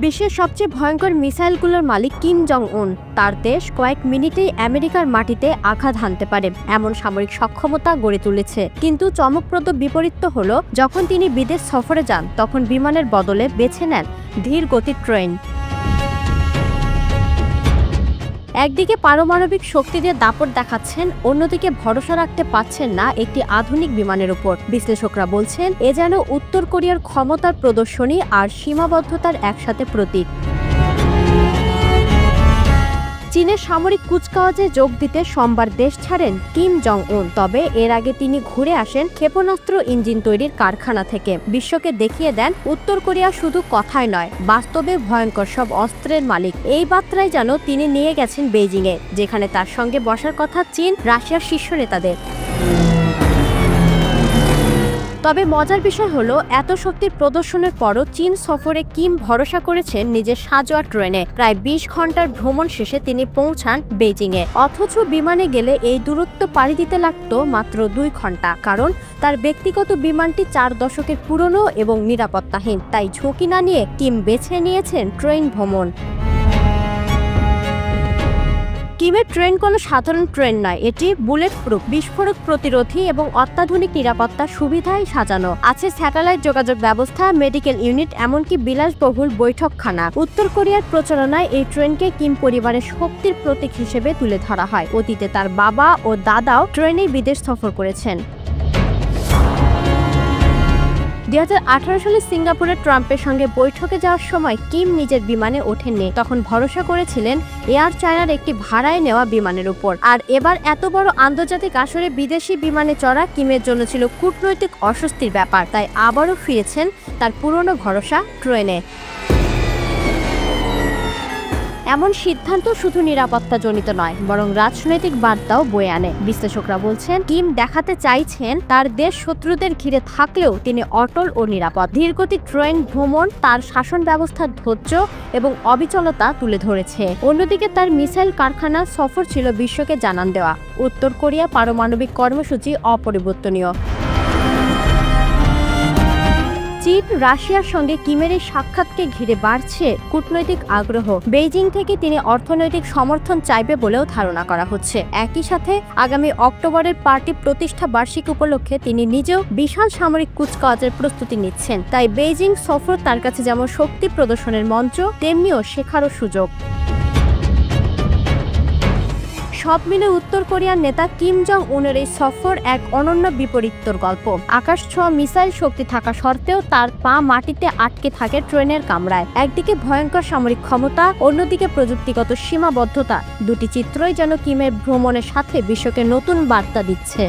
বিশ্বের সবচেয়ে ভয়ঙ্কর মিসাইলগুলোর মালিক কিম জং উন। তার দেশ কয়েক মিনিটেই আমেরিকার মাটিতে আঘাত হানতে পারে এমন সামরিক সক্ষমতা গড়ে তুলেছে। কিন্তু চমকপ্রদ বিপরীত হলো, যখন তিনি বিদেশ সফরে যান তখন বিমানের বদলে বেছে নেন ধীর গতির ট্রেন। একদিকে পারমাণবিক শক্তি দিয়ে দাপট দেখাচ্ছেন, অন্যদিকে ভরসা রাখতে পারছেন না একটি আধুনিক বিমানের উপর। বিশ্লেষকরা বলছেন, এ যেন উত্তর কোরিয়ার ক্ষমতার প্রদর্শনী আর সীমাবদ্ধতার একসাথে প্রতীক। চীনের সামরিক কুচকাওয়াজে যোগ দিতে সোমবার দেশ ছাড়েন কিম জং উন। তবে এর আগে তিনি ঘুরে আসেন ক্ষেপণাস্ত্র ইঞ্জিন তৈরির কারখানা থেকে। বিশ্বকে দেখিয়ে দেন উত্তর কোরিয়া শুধু কথায় নয়, বাস্তবে ভয়ঙ্কর সব অস্ত্রের মালিক। এই বার্তায় যেন তিনি নিয়ে গেছেন বেইজিংয়ে, যেখানে তার সঙ্গে বসার কথা চীন, রাশিয়ার শীর্ষ নেতাদের। তবে মজার বিষয় হলো, এত শক্তির প্রদর্শনের পরও চীন সফরে কিম ভরসা করেছেন নিজের সাজোয়া ট্রেনে। প্রায় ২০ ঘন্টার ভ্রমণ শেষে তিনি পৌঁছান বেইজিংয়ে। অথচ বিমানে গেলে এই দূরত্ব পাড়ি দিতে লাগতো মাত্র ২ ঘন্টা, কারণ তার ব্যক্তিগত বিমানটি ৪ দশকের পুরনো এবং নিরাপত্তাহীন। তাই ঝুঁকি না নিয়ে কিম বেছে নিয়েছেন ট্রেন ভ্রমণ। কিমের ট্রেন কোনো সাধারণ ট্রেন নয়, এটি বুলেট প্রুফ, বিস্ফোরক প্রতিরোধী এবং অত্যাধুনিক নিরাপত্তা সুবিধায় সাজানো। আছে স্যাটেলাইট যোগাযোগ ব্যবস্থা, মেডিকেল ইউনিট, এমনকি বিলাসবহুল বৈঠকখানা। উত্তর কোরিয়ার প্রচারণায় এই ট্রেনকে কিম পরিবারের শক্তির প্রতীক হিসেবে তুলে ধরা হয়। অতীতে তার বাবা ও দাদাও ট্রেনেই বিদেশ সফর করেছেন। ২০১৮ সালে সিঙ্গাপুরে ট্রাম্পের সঙ্গে বৈঠকে যাওয়ার সময় কিম নিজের বিমানে ওঠেননি। তখন ভরসা করেছিলেন এয়ার চায়নার একটি ভাড়ায় নেওয়া বিমানের উপর। আর এবার এত বড় আন্তর্জাতিক আসরে বিদেশি বিমানে চড়া কিমের জন্য ছিল কূটনৈতিক অস্বস্তির ব্যাপার। তাই আবারও ফিরেছেন তার পুরনো ভরসা ট্রেনে। এমন সিদ্ধান্ত শুধু নিরাপত্তাজনিত নয়, বরং রাজনৈতিক বার্তাও বয়ে আনে। বিশ্লেষকরা বলছেন, কিম দেখাতে চাইছেন তার দেশ শত্রুদের ঘিরে থাকলেও তিনি অটল ও নিরাপদ। ধীরগতির ট্রেন ভ্রমণ তার শাসন ব্যবস্থার ধৈর্য এবং অবিচলতা তুলে ধরেছে। অন্যদিকে তার মিসাইল কারখানা সফর ছিল বিশ্বকে জানান দেওয়া, উত্তর কোরিয়া পারমাণবিক কর্মসূচি অপরিবর্তনীয়। চীন, রাশিয়ার সঙ্গে কিমের এই সাক্ষাৎকে ঘিরে বাড়ছে কূটনৈতিক আগ্রহ। বেইজিং থেকে তিনি অর্থনৈতিক সমর্থন চাইবে বলেও ধারণা করা হচ্ছে। একই সাথে আগামী অক্টোবরের পার্টি প্রতিষ্ঠা বার্ষিকী উপলক্ষে তিনি নিজেও বিশাল সামরিক কুচকাওয়াজের প্রস্তুতি নিচ্ছেন। তাই বেইজিং সফর তার কাছে যেমন শক্তি প্রদর্শনের মঞ্চ, তেমনিও শেখারও সুযোগ। সব মিলে উত্তর কোরিয়ার নেতা কিম জং উনের এই সফর এক অনন্য বিপরীতর গল্প। আকাশ ছোঁয়া মিসাইল শক্তি থাকা সত্ত্বেও তার পা মাটিতে আটকে থাকে ট্রেনের কামরায়। একদিকে ভয়ঙ্কর সামরিক ক্ষমতা, অন্যদিকে প্রযুক্তিগত সীমাবদ্ধতা। দুটি চিত্রই যেন কিমের ভ্রমণের সাথে বিশ্বকে নতুন বার্তা দিচ্ছে।